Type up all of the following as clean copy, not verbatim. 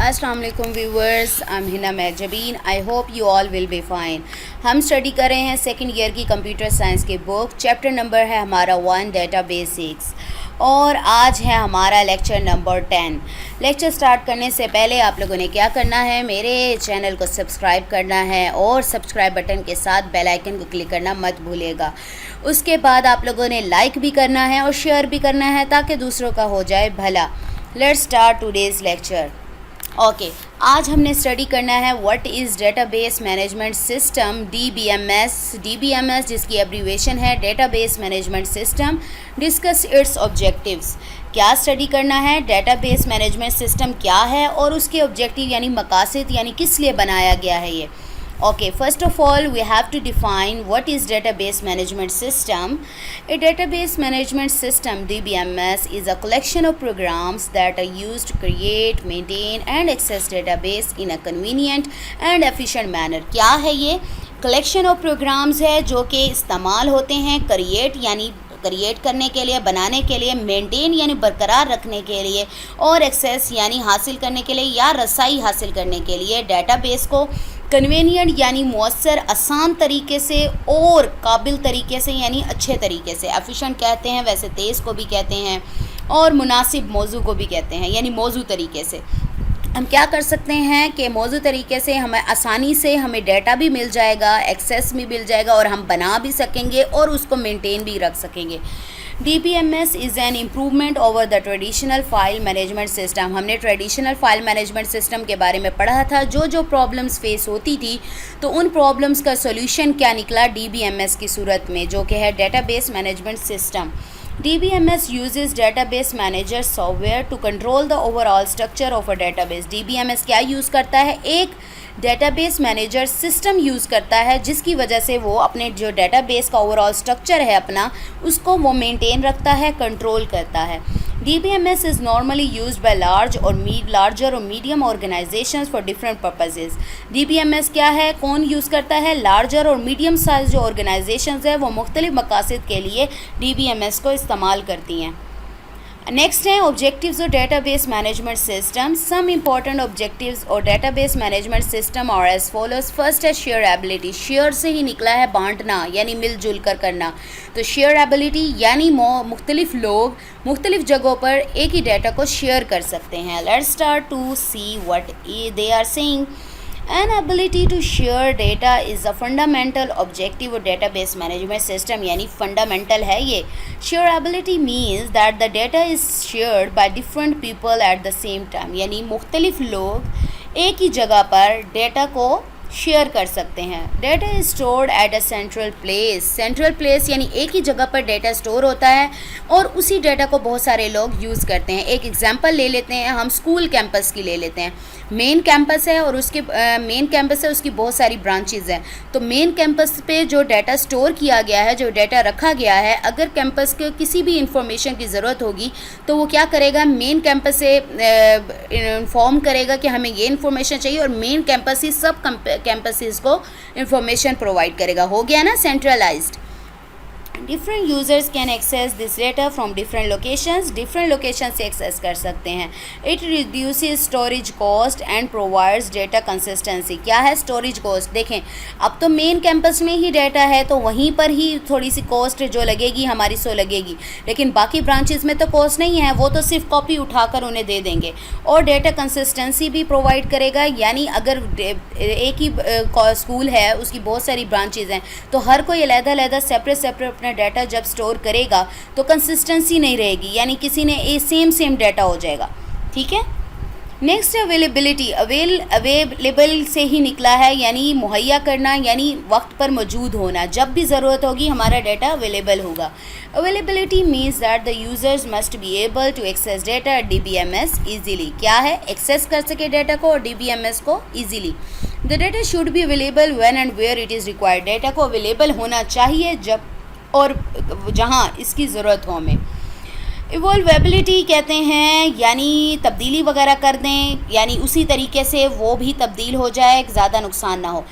अस्सलाम वालेकुम viewers, I am Hina Mahjabeen. I hope you all will be fine. हम study कर रहे हैं सेकंड ईयर की कंप्यूटर साइंस की बुक। चैप्टर नंबर है हमारा 1 डेटा बेसिक्स और आज है हमारा लेक्चर नंबर 10। लेक्चर स्टार्ट करने से पहले आप लोगों ने क्या करना है, मेरे चैनल को सब्सक्राइब करना है और सब्सक्राइब बटन के साथ बेल आइकन को क्लिक करना मत भूलिएगा। उसके बाद आप लोगों ने लाइक भी करना है और शेयर भी करना है ताकि दूसरों का हो जाए भला। Let's start today's lecture. Okay, आज हमने स्टडी करना है what is database management system DBMS जिसकी एब्रीवेशन है database management system. Discuss it's objectives. क्या स्टडी करना है, डेटाबेस मैनेजमेंट सिस्टम क्या है और उसके ऑब्जेक्टिव यानी मकासद यानी किस लिए बनाया गया है ये। Okay, first of all, we have to define what is database management system. A database management system, DBMS, is a collection of programs that are used to create, maintain and access database in a convenient and efficient manner. क्या है ये? collection of programs है जो कि इस्तेमाल होते हैं create करने के लिए, बनाने के लिए, मेंटेन यानी बरकरार रखने के लिए और एक्सेस यानी हासिल करने के लिए या रसाई हासिल करने के लिए डेटाबेस को कन्वीनियंट यानी मौसर, आसान तरीके से और काबिल तरीके से यानी अच्छे तरीके से। एफिशिएंट कहते हैं, वैसे तेज़ को भी कहते हैं और मुनासिब मौजू को भी कहते हैं यानी मौजू तरीके से। हम क्या कर सकते हैं कि मौजू तरीके से हमें आसानी से हमें डाटा भी मिल जाएगा, एक्सेस भी मिल जाएगा और हम बना भी सकेंगे और उसको मेंटेन भी रख सकेंगे। DBMS is an improvement over the traditional file management system. हमने ट्रेडिशनल फाइल मैनेजमेंट सिस्टम के बारे में पढ़ा था, जो प्रॉब्लम्स फेस होती थी तो उन प्रॉब्लम्स का सोल्यूशन क्या निकला DBMS की सूरत में, जो कि है database management system. DBMS uses database manager software to control the overall structure of a database. DBMS क्या यूज़ करता है? एक डेटाबेस मैनेजर सिस्टम यूज़ करता है जिसकी वजह से वो अपने जो डेटाबेस का ओवरऑल स्ट्रक्चर है अपना, उसको वो मेंटेन रखता है, कंट्रोल करता है। DBMS is normally used by larger और medium organizations for different purposes. DBMS क्या है, कौन यूज़ करता है? लार्जर और मीडियम साइज जो ऑर्गेनाइजेशंस है वो मुख्तलिफ मकासद के लिए DBMS को इस्तेमाल करती हैं। नेक्स्ट है objectives of database management system. Some important objectives और डेटाबेस मैनेजमेंट सिस्टम और एज फॉलोज। फर्स्ट है शेयर एबिलिटी। शेयर से ही निकला है बांटना यानी मिलजुल कर करना। तो शेयर एबिलिटी यानी मुख्तलिफ लोग मुख्तलिफ जगहों पर एक ही डाटा को शेयर कर सकते हैं। Let's start to see what they are saying. An ability to share data is a fundamental objective of database management system यानी fundamental है ये। Share ability means that the data is shared by different people at the same time यानी मुख्तलिफ लोग एक ही जगह पर data को शेयर कर सकते हैं। Data is stored at a central place यानी एक ही जगह पर डेटा स्टोर होता है और उसी डेटा को बहुत सारे लोग यूज़ करते हैं। एक एग्जांपल ले लेते हैं, हम स्कूल कैंपस की ले लेते हैं। मेन कैंपस है और उसकी बहुत सारी ब्रांचेज़ हैं। तो मेन कैंपस पे जो डाटा स्टोर किया गया है, जो डाटा रखा गया है, अगर कैंपस के किसी भी इंफॉर्मेशन की ज़रूरत होगी तो वो क्या करेगा, मेन कैंपस से इन्फॉर्म करेगा कि हमें ये इन्फॉर्मेशन चाहिए और मेन कैंपस ही सब कैंपसेस को इंफॉर्मेशन प्रोवाइड करेगा। हो गया ना centralised. Different users can access this data from different location से एक्सेस कर सकते हैं। It reduces storage cost and provides data consistency. क्या है स्टोरेज कॉस्ट? देखें, अब तो मेन कैंपस में ही डेटा है तो वहीं पर ही थोड़ी सी कॉस्ट जो लगेगी हमारी सो लगेगी, लेकिन बाकी ब्रांचेस में तो कॉस्ट नहीं है, वो तो सिर्फ कॉपी उठाकर उन्हें दे देंगे। और डेटा कंसिस्टेंसी भी प्रोवाइड करेगा यानी अगर एक ही स्कूल है उसकी बहुत सारी ब्रांचेज हैं तो हर कोई अलग-अलग सेपरेट अपना डाटा जब स्टोर करेगा तो कंसिस्टेंसी नहीं रहेगी यानी किसी ने सेम डाटा हो जाएगा। ठीक है। Next availability. अवेलेबल से ही निकला है यानी मुहैया करना यानी वक्त पर मौजूद होना, जब भी ज़रूरत होगी हमारा डाटा अवेलेबल होगा। Availability means that the users must be able to access data DBMS easily. क्या है? एक्सेस कर सके डाटा को और DBMS को easily. The data should be available when and where it is required. Data को available होना चाहिए जब और जहाँ इसकी ज़रूरत हो हमें। इवॉल्वेबिलिटी कहते हैं यानी तब्दीली वगैरह कर दें यानी उसी तरीके से वो भी तब्दील हो जाए, ज़्यादा नुकसान ना हो।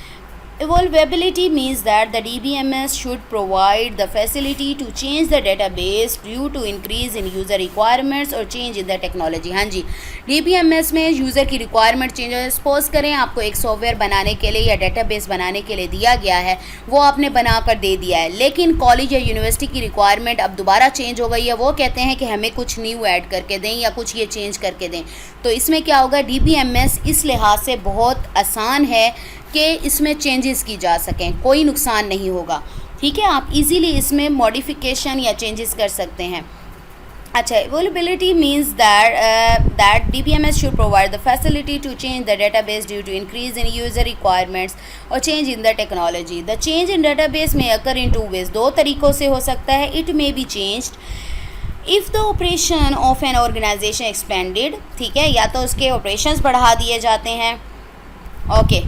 Evolvability means that the DBMS should provide the facility to change the database due to increase in user requirements or change in the technology. हाँ जी, DBMS में यूज़र की रिक्वायरमेंट चेंज है. सपोज करें आपको एक सॉफ्टवेयर बनाने के लिए या डेटाबेस बनाने के लिए दिया गया है, वो आपने बना कर दे दिया है, लेकिन कॉलेज या यूनिवर्सिटी की रिक्वायरमेंट अब दोबारा चेंज हो गई है. वो कहते हैं कि हमें कुछ न्यू ऐड करके दें या कुछ ये चेंज करके दें. तो इसमें क्या होगा, DBMS इस लिहाज से बहुत आसान है कि इसमें चेंजेस की जा सकें, कोई नुकसान नहीं होगा. ठीक है, आप इजीली इसमें मॉडिफिकेशन या चेंजेस कर सकते हैं. अच्छा, availability means that DBMS should provide the facility to change the database due to increase in user requirements or change in the technology. The change in database may occur in two ways. दो तरीक़ों से हो सकता है. It may be changed if the operation of an organization expanded. ठीक है, या तो उसके ऑपरेशंस बढ़ा दिए जाते हैं. ओके,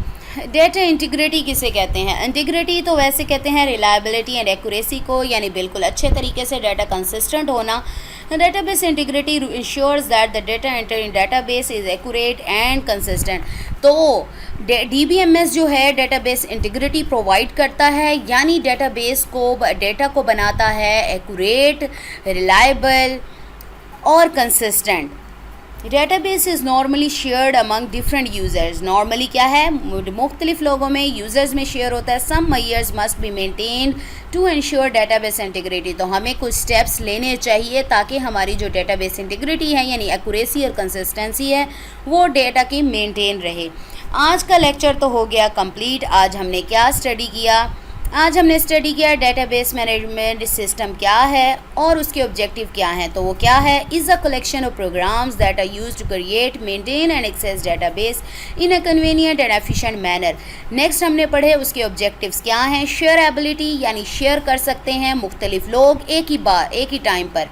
डेटा इंटीग्रिटी किसे कहते हैं? इंटीग्रिटी तो वैसे कहते हैं रिलायबिलिटी एंड एक्यूरेसी को, यानी बिल्कुल अच्छे तरीके से डाटा कंसिस्टेंट होना. Database integrity ensures that the data enter in database is accurate and consistent. तो DBMS जो है डेटाबेस इंटीग्रिटी प्रोवाइड करता है, यानी डेटा को बनाता है एक्यूरेट, रिलायबल और consistent. Database is normally shared among different users. Normally क्या है, मुख्तलिफ लोगों में, यूज़र्स में शेयर होता है. Some measures must be maintained to ensure database integrity. तो हमें कुछ स्टेप्स लेने चाहिए ताकि हमारी जो डेटाबेस इंटीग्रिटी है, यानी एक्यूरेसी और कंसिस्टेंसी है, वो डेटा की मेंटेन रहे. आज का लेक्चर तो हो गया कंप्लीट. आज हमने क्या स्टडी किया? आज हमने स्टडी किया डेटाबेस मैनेजमेंट सिस्टम क्या है और उसके ऑब्जेक्टिव क्या हैं. तो वो क्या है, is a collection of programs that are used to create, maintain and access database in a convenient and efficient manner. Next हमने पढ़े उसके ऑब्जेक्टिव्स क्या हैं. शेयरएबिलिटी, यानी शेयर कर सकते हैं मुख्तलिफ लोग एक ही टाइम पर.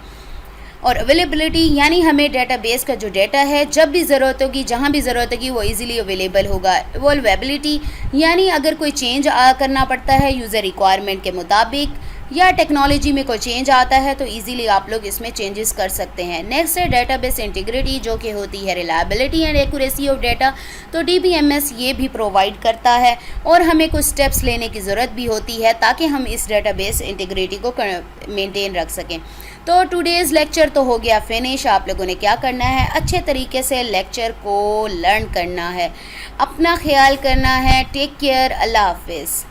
और अवेलेबिलिटी, यानी हमें डेटाबेस का जो डेटा है जब भी ज़रूरत होगी, जहाँ भी ज़रूरत होगी, वो इजीली अवेलेबल होगा. इवॉल्वेबिलिटी, यानी अगर कोई चेंज करना पड़ता है यूज़र रिक्वायरमेंट के मुताबिक या टेक्नोलॉजी में कोई चेंज आता है तो इजीली आप लोग इसमें चेंजेस कर सकते हैं. नेक्स्ट है डेटाबेस इंटीग्रिटी, जो कि होती है reliability and accuracy of data. तो DBMS ये भी प्रोवाइड करता है और हमें कुछ स्टेप्स लेने की ज़रूरत भी होती है ताकि हम इस डेटाबेस इंटीग्रिटी को मेंटेन रख सकें. तो टुडेज़ लेक्चर तो हो गया फिनिश. आप लोगों ने क्या करना है, अच्छे तरीके से लेक्चर को लर्न करना है, अपना ख्याल करना है. टेक केयर, अल्लाह हाफिज़.